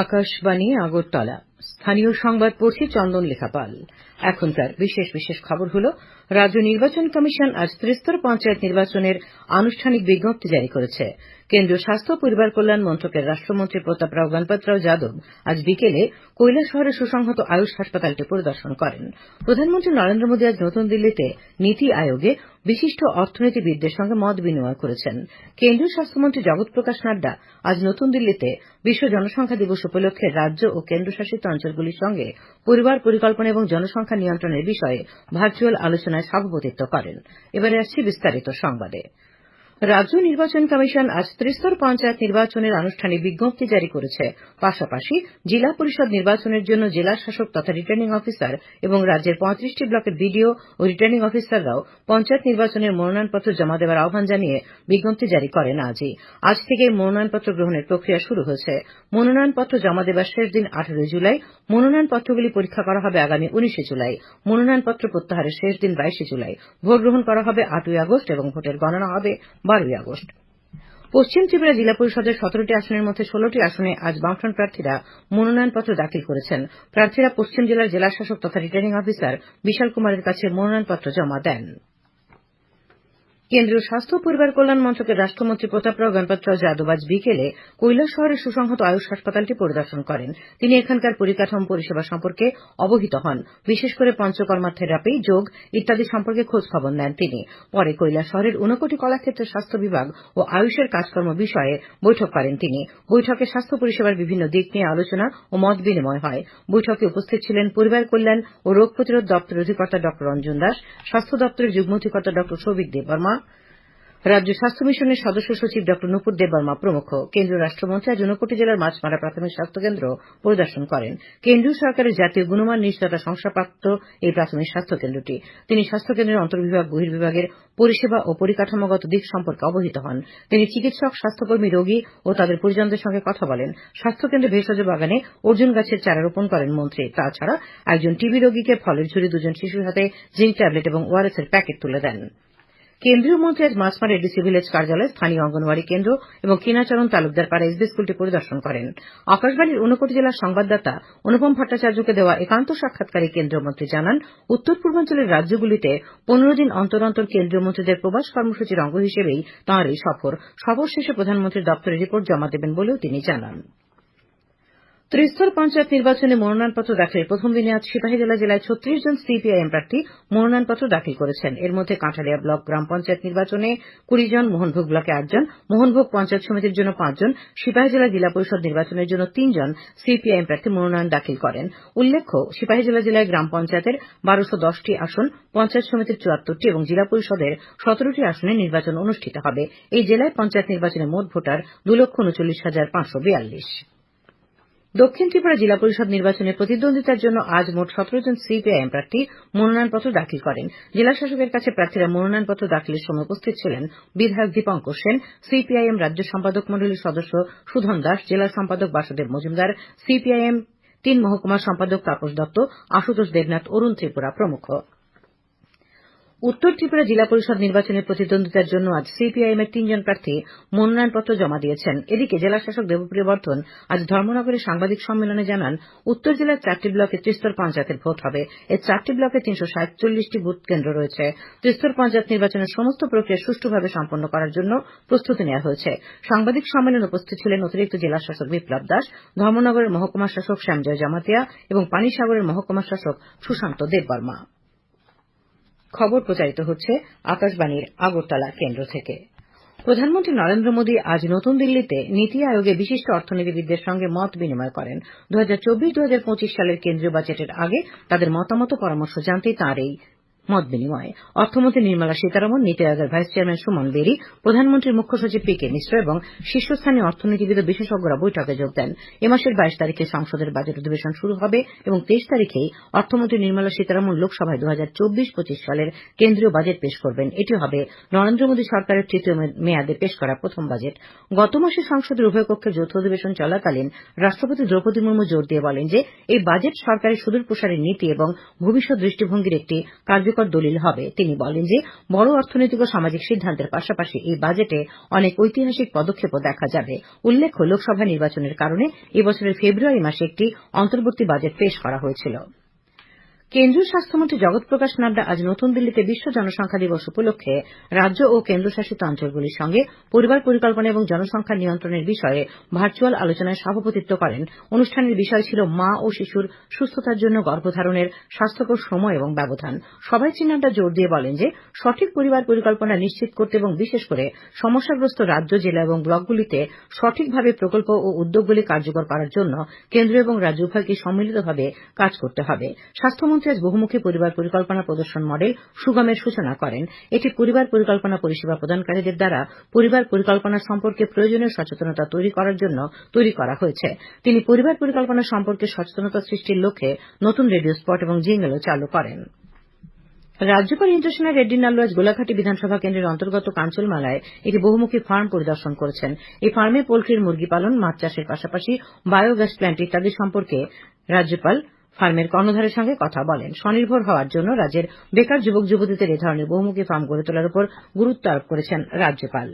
আকাশবাণী আগরতলা স্থানীয় সংবাদ পড়ছি চন্দন লেখাপাল। এখনকার বিশেষ বিশেষ খবর হল, রাজ্য নির্বাচন কমিশন আজ ত্রিস্তর পঞ্চায়েত নির্বাচনের আনুষ্ঠানিক বিজ্ঞপ্তি জারি করেছে। কেন্দ্রীয় স্বাস্থ্য ও পরিবার কল্যাণ মন্ত্রকের রাষ্ট্রমন্ত্রী প্রতাপরাও গণপতরাও যাদব আজ বিকেলে কৈলাসহরের সুসংহত আয়ুষ হাসপাতালটি পরিদর্শন করেন। প্রধানমন্ত্রী নরেন্দ্র মোদী আজ নতুন দিল্লিতে নীতি আয়োগে বিশিষ্ট অর্থনীতিবিদদের সঙ্গে মত বিনিময় করেছেন। কেন্দ্রীয় স্বাস্থ্যমন্ত্রী জগৎ প্রকাশ নাড্ডা আজ নতুন দিল্লিতে বিশ্ব জনসংখ্যা দিবস উপলক্ষে রাজ্য ও কেন্দ্রশাসিত অঞ্চলগুলির সঙ্গে পরিবার পরিকল্পনা এবং জনসংখ্যা নিয়ন্ত্রণের বিষয়ে ভার্চুয়াল আলোচনায় সভাপতিত্ব করেন। এবারে আসছি বিস্তারিত সংবাদে। রাজ্য নির্বাচন কমিশন আজ ত্রিস্তর পঞ্চায়েত নির্বাচনের আনুষ্ঠানিক বিজ্ঞপ্তি জারি করেছে। পাশাপাশি জেলা পরিষদ নির্বাচনের জন্য জেলা শাসক তথা রিটার্নিং অফিসার এবং রাজ্যের 35টি ব্লকের বিডিও ও রিটার্নিং অফিসাররাও পঞ্চায়েত নির্বাচনের মনোনয়নপত্র জমা দেওয়ার আহ্বান জানিয়ে বিজ্ঞপ্তি জারি করেন। আজ থেকে মনোনয়নপত্র গ্রহণের প্রক্রিয়া শুরু হয়েছে। মনোনয়নপত্র জমা দেওয়ার শেষ দিন 18 জুলাই। মনোনয়নপত্রগুলি পরীক্ষা করা হবে আগামী 19 জুলাই। মনোনয়নপত্র প্রত্যাহারের শেষ দিন 22 জুলাই। ভোট গ্রহণ করা হবে 8 আগস্ট এবং ভোটের গণনা হবে 12 আগস্ট। পশ্চিম ত্রিপুরা জেলা পরিষদের 17টি আসনের মধ্যে 16টি আসনে আজ বামফ্রন্ট প্রার্থীরা মনোনয়নপত্র দাখিল করেছেন। প্রার্থীরা পশ্চিম জেলার জেলাশাসক তথা রিটার্নিং অফিসার বিশাল কুমারের কাছে মনোনয়নপত্র জমা দেন। কেন্দ্রীয় স্বাস্থ্য ও পরিবার কল্যাণ মন্ত্রকের রাষ্ট্রমন্ত্রী প্রতাপরাও গণপতরাও যাদব আজ বিকেলে কৈলাসহরের সুসংহত আয়ুষ হাসপাতালটি পরিদর্শন করেন। তিনি এখানকার পরিকাঠামো পরিষেবা সম্পর্কে অবহিত হন। বিশেষ করে পঞ্চকর্মা থেরাপি, যোগ ইত্যাদি সম্পর্কে খোঁজ খবর নেন তিনি। পরে কৈলাসহরের ঊনকোটি কলাক্ষেত্রের স্বাস্থ্য বিভাগ ও আয়ুষের কাজকর্ম বিষয়ে বৈঠক করেন তিনি। বৈঠকে স্বাস্থ্য পরিষেবার বিভিন্ন দিক নিয়ে আলোচনা ও মত বিনিময় হয়। বৈঠকে উপস্থিত ছিলেন পরিবার কল্যাণ ও রোগ প্রতিরোধ দপ্তরের অধিকর্তা ড রঞ্জন দাস, স্বাস্থ্য দপ্তরের যুগ্ম অধিকর্তা ড সৌভিক দেববর্মা, রাজ্য স্বাস্থ্য মিশনের সদস্য সচিব ড নূপুর দেববর্মা প্রমুখ। কেন্দ্রীয় রাষ্ট্রমন্ত্রী আজ ঊনকোটি জেলার মাছমারা প্রাথমিক স্বাস্থ্যকেন্দ্র পরিদর্শন করেন। কেন্দ্রীয় সরকারের জাতীয় গুণমান নিশ্চয়তা শংসাপ্রাপ্ত এই প্রাথমিক স্বাস্থ্যকেন্দ্রটি। তিনি স্বাস্থ্যকেন্দ্রের অন্তর্বিভাগ বহির্বিভাগের পরিষেবা ও পরিকাঠামোগত দিক সম্পর্কে অবহিত হন। তিনি চিকিৎসক, স্বাস্থ্যকর্মী, রোগী ও তাদের পরিজনদের সঙ্গে কথা বলেন। স্বাস্থ্যকেন্দ্রে ভেষজ বাগানে অর্জুন গাছের চারা রোপণ করেন মন্ত্রী। তাছাড়া একজন টিবি রোগীকে ফলের ঝুড়ি, দুজন শিশুর হাতে জিঙ্ক ট্যাবলেট এবং ওআরএস এর প্যাকেট তুলে দেন। কেন্দ্রীয় মন্ত্রী আজ মাছমারা এডিসি ভিলেজ কার্যালয়, স্থানীয় অঙ্গনওয়াড়ি কেন্দ্র এবং কিনাচরণ তালুকদার পাড়া এসবি স্কুলটি পরিদর্শন করেন। আকাশবাণীর ঊনকোটি জেলার সংবাদদাতা অনুপম ভট্টাচার্যকে দেওয়া একান্ত সাক্ষাৎকারে কেন্দ্রীয় মন্ত্রী জানান, উত্তর পূর্বাঞ্চলের রাজ্যগুলিতে 15 দিন অন্তর অন্তর কেন্দ্রীয় মন্ত্রীদের প্রবাস কর্মসূচির অঙ্গ হিসেবেই তাঁর এই সফর। সফর শেষে প্রধানমন্ত্রীর দপ্তরে রিপোর্ট জমা দেবেন বলেও তিনি জানান। ত্রিস্তর পঞ্চায়েত নির্বাচনে মনোনয়নপত্র দাখিলের প্রথম দিনে আজ সিপাহীজলা জেলায় 36 জন সিপিআইএম প্রার্থী মনোনয়নপত্র দাখিল করেছেন। এর মধ্যে কাঁঠালিয়া ব্লক গ্রাম পঞ্চায়েত নির্বাচনে 20 জন, মোহনভোগ ব্লকে 8 জন, মোহনভোগ পঞ্চায়েত সমিতির জন্য 5 জন, সিপাহীজলা জেলা পরিষদ নির্বাচনের জন্য 3 জন সিপিআইএম প্রার্থী মনোনয়ন দাখিল করেন। উল্লেখ্য, সিপাহীজলা জেলায় গ্রাম পঞ্চায়েতের 1210টি আসন, পঞ্চায়েত সমিতির 74টি এবং জেলা পরিষদের 17টি আসনে নির্বাচন অনুষ্ঠিত হবে। এই জেলায় পঞ্চায়েত নির্বাচনে মোট ভোটার 2,39,542। দক্ষিণ ত্রিপুরা জেলা পরিষদ নির্বাচনে প্রতিদ্বন্দ্বিতার জন্য আজ মোট 17 জন সিপিআইএম প্রার্থী মনোনয়নপত্র দাখিল করেন। জেলা শাসকের কাছে প্রার্থীরা মনোনয়নপত্র দাখিলের সময় উপস্থিত ছিলেন বিধায়ক দীপঙ্কর সেন, সিপিআইএম রাজ্য সম্পাদক মণ্ডলীর সদস্য সুধন দাস, জেলা সম্পাদক বাসুদেব মজুমদার, সিপিআইএম 3 মহকুমা সম্পাদক তাপস দত্ত, আশুতোষ দেবনাথ, অরুণ ত্রিপুরা প্রমুখ। উত্তর ত্রিপুরা জেলা পরিষদ নির্বাচনে প্রতিদ্বন্দ্বিতার জন্য আজ সিপিআইএম এর 3 জন প্রার্থী মনোনয়নপত্র জমা দিয়েছেন। এদিকে জেলা শাসক দেবপ্রিয় বর্ধন আজ ধর্মনগরে সাংবাদিক সম্মেলনে জানান, উত্তর জেলার 4টি ব্লকে ত্রিস্তর পঞ্চায়েতের ভোট হবে। এই 4টি ব্লকে 347টি ভোট কেন্দ্র রয়েছে। ত্রিস্তর পঞ্চায়েত নির্বাচনের সমস্ত প্রক্রিয়া সুষ্ঠুভাবে সম্পন্ন করার জন্য প্রস্তুতি নেওয়া হয়েছে। সাংবাদিক সম্মেলনে উপস্থিত ছিলেন অতিরিক্ত জেলা শাসক বিপ্লব দাস, ধর্মনগরের মহকুমা শাসক শ্যামজয় জামাতিয়া এবং পানিসাগরের মহকুমা শাসক সুশান্ত দেববর্মা। খবর প্রচারিত হচ্ছে আকাশবাণীর আগরতলা কেন্দ্র থেকে। প্রধানমন্ত্রী নরেন্দ্র মোদী আজ নতুন দিল্লিতে নীতি আয়োগে বিশিষ্ট অর্থনীতিবিদদের সঙ্গে মত বিনিময় করেন। 2024-2025 সালের কেন্দ্রীয় বাজেটের আগে তাদের মতামত ও পরামর্শ জানতেই তাঁর এই মত বিনিময়। অর্থমন্ত্রী নির্মলা সীতারমণ, নীতি আয়োগের ভাইস চেয়ারম্যান সুমন বেরি, প্রধানমন্ত্রীর মুখ্য সচিব পি.কে. মিশ্র এবং শীর্ষস্থানীয় অর্থনীতিবিদ ও বিশেষজ্ঞরা বৈঠকে যোগ দেন। এ মাসের 22 তারিখে সংসদের বাজেট অধিবেশন শুরু হবে এবং 23 তারিখেই অর্থমন্ত্রী নির্মলা সীতারমণ লোকসভায় 2024-25 সালের কেন্দ্রীয় বাজেট পেশ করবেন। এটি হবে নরেন্দ্র মোদী সরকারের তৃতীয় মেয়াদে পেশ করা প্রথম বাজেট। গত মাসে সংসদের উভয় কক্ষের যৌথ অধিবেশন চলাকালীন রাষ্ট্রপতি দ্রৌপদী মুর্মু জোর দিয়ে বলেন যে এই বাজেট সরকারের সুদূরপ্রসারী নীতি এবং ভবিষ্যৎ দৃষ্টিভঙ্গির একটি কার্যকরী কার্যকর দলিল হবে। তিনি বলেন যে বড় অর্থনৈতিক ও সামাজিক সিদ্ধান্তের পাশাপাশি এই বাজেটে অনেক ঐতিহাসিক পদক্ষেপও দেখা যাবে। উল্লেখ্য, লোকসভা নির্বাচনের কারণে এবছরের ফেব্রুয়ারি মাসে একটি অন্তর্বর্তী বাজেট পেশ করা হয়েছিল। কেন্দ্রীয় স্বাস্থ্যমন্ত্রী জগৎ প্রকাশ নাড্ডা আজ নতুন দিল্লিতে বিশ্ব জনসংখ্যা দিবস উপলক্ষে রাজ্য ও কেন্দ্রশাসিত অঞ্চলগুলির সঙ্গে পরিবার পরিকল্পনা এবং জনসংখ্যা নিয়ন্ত্রণের বিষয়ে ভার্চুয়াল আলোচনায় সভাপতিত্ব করেন। অনুষ্ঠানের বিষয় ছিল মা ও শিশুর সুস্থতার জন্য গর্ভধারণের স্বাস্থ্যকর সময় এবং ব্যবধান। সভায় শ্রী নাড্ডা জোর দিয়ে বলেন যে সঠিক পরিবার পরিকল্পনা নিশ্চিত করতে এবং বিশেষ করে সমস্যাগ্রস্ত রাজ্য, জেলা এবং ব্লকগুলিতে সঠিকভাবে প্রকল্প ও উদ্যোগগুলি কার্যকর করার জন্য কেন্দ্র এবং রাজ্য উভয়কে সম্মিলিতভাবে কাজ করতে হবে। স্বাস্থ্যমন্ত্রী আজ বহুমুখী পরিবার পরিকল্পনা প্রদর্শন মডেল সুগমের সূচনা করেন। এটি পরিবার পরিকল্পনা পরিষেবা প্রদানকারীদের দ্বারা পরিবার পরিকল্পনা সম্পর্কে প্রয়োজনীয় সচেতনতা তৈরি করার জন্য তৈরি করা হয়েছে। তিনি পরিবার পরিকল্পনা সম্পর্কে সচেতনতা সৃষ্টির লক্ষ্যে নতুন রেডিও স্পট এবং জিঙ্গলও চালু করেন। রাজ্যপাল ইন্দ্রসেনা রেড্ডি নাল্লু আজ গোলাঘাটি বিধানসভা কেন্দ্রের অন্তর্গত কাঞ্চলমালায় একটি বহুমুখী ফার্ম পরিদর্শন করেছেন। এই ফার্মে পোল্ট্রির মুরগি পালন, মাছ চাষের পাশাপাশি বায়োগ্যাস প্ল্যান্ট ইত্যাদি সম্পর্কে রাজ্যপাল ফার্মের কর্ণধারের সঙ্গে কথা বলেন। স্বনির্ভর হওয়ার জন্য রাজ্যের বেকার যুবক যুবতীদের এ ধরনের বহুমুখী ফার্ম গড়ে তোলার উপর গুরুত্ব আরোপ করেছেন রাজ্যপাল।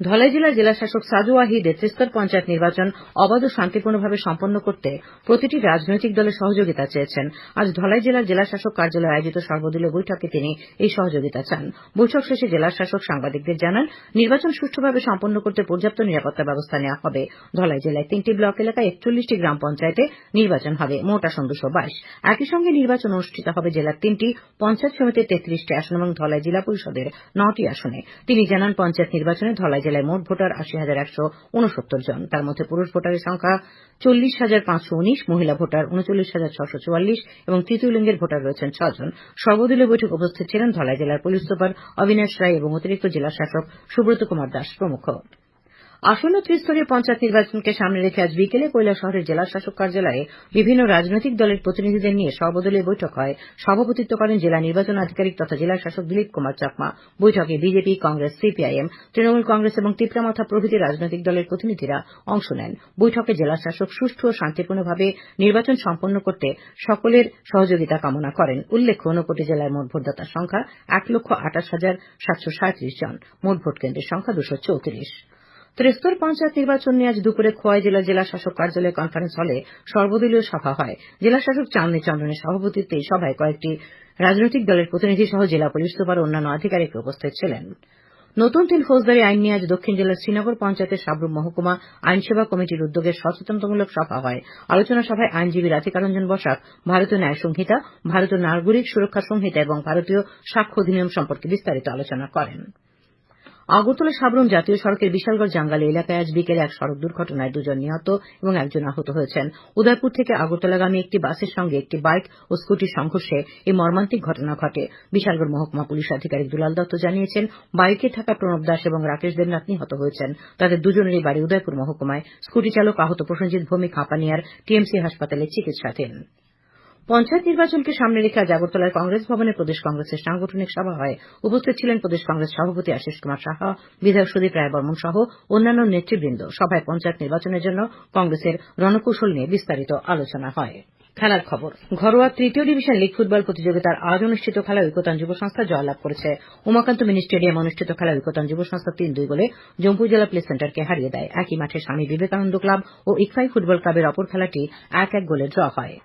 ধলাই জেলার জেলাশাসক সাজু ওয়াহিদের ত্রিস্তর পঞ্চায়েত নির্বাচন অবাধ ও শান্তিপূর্ণভাবে সম্পন্ন করতে প্রতিটি রাজনৈতিক দলের সহযোগিতা চেয়েছেন। আজ ধলাই জেলার জেলাশাসক কার্যালয়ে আয়োজিত সর্বদলীয় বৈঠকে তিনি এই সহযোগিতা চান। বৈঠক শেষে জেলাশাসক সাংবাদিকদের জানান, নির্বাচন সুষ্ঠুভাবে সম্পন্ন করতে পর্যাপ্ত নিরাপত্তা ব্যবস্থা নেওয়া হবে। ধলাই জেলায় 3টি ব্লক এলাকায় 41টি গ্রাম পঞ্চায়েতে নির্বাচন হবে, মোট আসন 222। একই সঙ্গে নির্বাচন অনুষ্ঠিত হবে জেলার 3টি পঞ্চায়েত সমিতির 33টি আসন এবং ধলাই জেলা পরিষদের 9টি আসনে। তিনি জানান, পঞ্চায়েত নির্বাচনে ধলাই জেলায় মোট ভোটার 80,169 জন। তার মধ্যে পুরুষ ভোটারের সংখ্যা 40,519, মহিলা ভোটার 39,644 এবং তৃতীয় লিঙ্গের ভোটার রয়েছেন 6 জন। সর্বদলীয় বৈঠকে উপস্থিত ছিলেন ধলাই জেলার পুলিশ সুপার অবিনাশ রায় এবং অতিরিক্ত জেলা শাসক সুব্রত কুমার দাস প্রমুখ। আসন্ন ত্রিস্তরীয় পঞ্চায়েত নির্বাচনকে সামনে রেখে আজ বিকেলে কৈলাসহরের জেলা শাসক কার্যালয়ে বিভিন্ন রাজনৈতিক দলের প্রতিনিধিদের নিয়ে সর্বদলীয় বৈঠক হয়। সভাপতিত্ব করেন জেলা নির্বাচন আধিকারিক তথা জেলা শাসক দিলীপ কুমার চাকমা। বৈঠকে বিজেপি, কংগ্রেস, সিপিআইএম, তৃণমূল কংগ্রেস এবং তিপ্রামাথা প্রভৃতি রাজনৈতিক দলের প্রতিনিধিরা অংশ নেন। বৈঠকে জেলা শাসক সুষ্ঠু ও শান্তিপূর্ণভাবে নির্বাচন সম্পন্ন করতে সকলের সহযোগিতা কামনা করেন। উল্লেখ্য, 49 জেলায় মোট ভোটদাতার সংখ্যা 1,28,737 জন। মোট ভোট কেন্দ্রের সংখ্যা 234। ত্রিস্তর পঞ্চায়েত নির্বাচন নিয়ে আজ দুপুরে খোয়াই জেলা জেলা শাসক কার্যালয় কনফারেন্স হলে সর্বদলীয় সভা হয়। জেলা শাসক চাঁদনী চন্দ্রনের সভাপতিত্বে এই সভায় কয়েকটি রাজনৈতিক দলের প্রতিনিধি সহ জেলা পুলিশ সুপার ও অন্যান্য আধিকারিকরা উপস্থিত ছিলেন। নতুন 3 ফৌজদারি আইন নিয়ে আজ দক্ষিণ জেলার শ্রীনগর পঞ্চায়েতের সাবরুম মহকুমা আইনসেবা কমিটির উদ্যোগে সচেতনতামূলক সভা হয়। আলোচনা সভায় আইনজীবী রাধিকা রঞ্জন বসাক ভারতীয় ন্যায় সংহিতা, ভারতীয় নাগরিক সুরক্ষা সংহিতা এবং ভারতীয় সাক্ষ্য অধিনিয়ম সম্পর্কে বিস্তারিত আলোচনা করেন। আগরতলা সাবরুম জাতীয় সড়কের বিশালগড় জাঙ্গালি এলাকায় আজ বিকেলে এক সড়ক দুর্ঘটনায় 2 জন নিহত এবং 1 জন আহত হয়েছেন। উদয়পুর থেকে আগরতলাগামী একটি বাসের সঙ্গে একটি বাইক ও স্কুটির সংঘর্ষে এই মর্মান্তিক ঘটনা ঘটে। বিশালগড় মহকুমা পুলিশ আধিকারিক দুলাল দত্ত জানিয়েছেন, বাইকে থাকা প্রণব দাস এবং রাকেশ দেবনাথ নিহত হয়েছেন। তাদের দুজনেরই বাড়ি উদয়পুর মহকুমায়। স্কুটি চালক আহত প্রসেনজিৎ ভৌমিক হাঁপানিয়ার টিএমসি হাসপাতালে চিকিৎসাধীন। পঞ্চায়েত নির্বাচনকে সামনে রেখে আজ আগরতলার কংগ্রেস ভবনে প্রদেশ কংগ্রেসের সাংগঠনিক সভা হয়। উপস্থিত ছিলেন প্রদেশ কংগ্রেস সভাপতি আশিস কুমার সাহা, বিধায়ক সুদীপ রায় বর্মন সহ অন্যান্য নেতৃবৃন্দ। সভায় পঞ্চায়েত নির্বাচনের জন্য কংগ্রেসের রণকৌশল নিয়ে বিস্তারিত আলোচনা হয়। খেলার খবর। ঘরোয়া তৃতীয় ডিভিশন লীগ ফুটবল প্রতিযোগিতার আজ অনুষ্ঠিত খেলায় ঐকতান যুব সংস্থা জয়লাভ করেছে। উমাকান্ত মিনি স্টেডিয়ামে অনুষ্ঠিত খেলায় ঐকতান যুব সংস্থা 3-2 গোলে জম্পুই জেলা প্লে সেন্টারকে হারিয়ে দেয়। একই মাঠে স্বামী বিবেকানন্দ ক্লাব ও ইকফাই ফুটবল ক্লাবের অপর খেলাটি 1-1 গোলে ড্র হয়।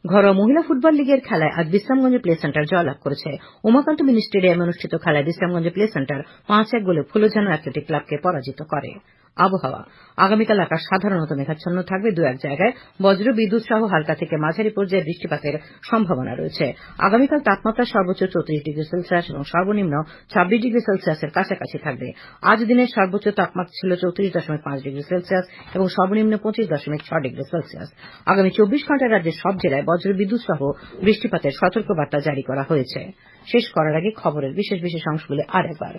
ঘরোয়া মহিলা ফুটবল লীগের খেলায় আজ বিশ্রামগঞ্জ প্লে সেন্টার জয়লাভ করেছে। উমাকান্ত মিনি স্টেডিয়ামে অনুষ্ঠিত খেলায় বিশ্রামগঞ্জ প্লে সেন্টার 5-1 গোলে ফুলঝানো অ্যাথলেটিক ক্লাবকে পরাজিত করে। আবহাওয়া। আগামীকাল আকাশ সাধারণত মেঘাচ্ছন্ন থাকবে। 2-1 জায়গায় বজ্র বিদ্যুৎ সহ হালকা থেকে মাঝারি পর্যায়ে বৃষ্টিপাতের সম্ভাবনা রয়েছে। আগামীকাল তাপমাত্রা সর্বোচ্চ 34 ডিগ্রি সেলসিয়াস এবং সর্বনিম্ন 26 ডিগ্রি সেলসিয়াসের কাছাকাছি থাকবে। আজ দিনের সর্বোচ্চ তাপমাত্রা ছিল 34.5 ডিগ্রি সেলসিয়াস এবং সর্বনিম্ন 25.6 ডিগ্রি সেলসিয়াস। আগামী 24 ঘন্টায় রাজ্যের সব জেলায় বজ্র বিদ্যুৎ সহ বৃষ্টিপাতের সতর্কবার্তা জারি করা হয়েছে। শেষ করার আগে খবরের বিশেষ বিশেষ অংশগুলি আরেকবার।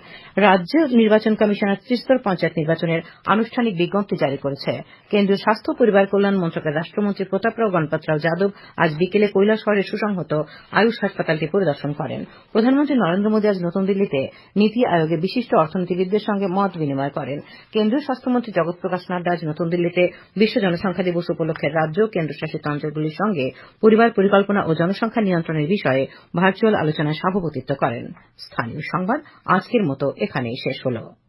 রাজ্য নির্বাচন কমিশনার ত্রিস্তর পঞ্চায়েত নির্বাচনের আনুষ্ঠানিক বিজ্ঞপ্তি জারি করেছে। কেন্দ্রীয় স্বাস্থ্য ও পরিবার কল্যাণ মন্ত্রকের রাষ্ট্রমন্ত্রী প্রতাপরাও গণপতরাও যাদব আজ বিকেলে কৈলাসহরের সুসংহত আয়ুষ হাসপাতালটি পরিদর্শন করেন। প্রধানমন্ত্রী নরেন্দ্র মোদী আজ নতুন দিল্লিতে নীতি আয়োগের বিশিষ্ট অর্থনীতিবিদদের সঙ্গে মত বিনিময় করেন। কেন্দ্রীয় স্বাস্থ্যমন্ত্রী জগৎ প্রকাশ নাড্ডা আজ নতুন দিল্লিতে বিশ্ব জনসংখ্যা দিবস উপলক্ষে রাজ্য ও কেন্দ্রশাসিত অঞ্চলগুলির সঙ্গে পরিবার পরিকল্পনা ও জনসংখ্যা নিয়ন্ত্রণের বিষয়ে ভার্চুয়াল আলোচনায় সভাপতিত্ব করেন। স্থানীয় সংবাদ আজকের মতো এখানেই শেষ হলো।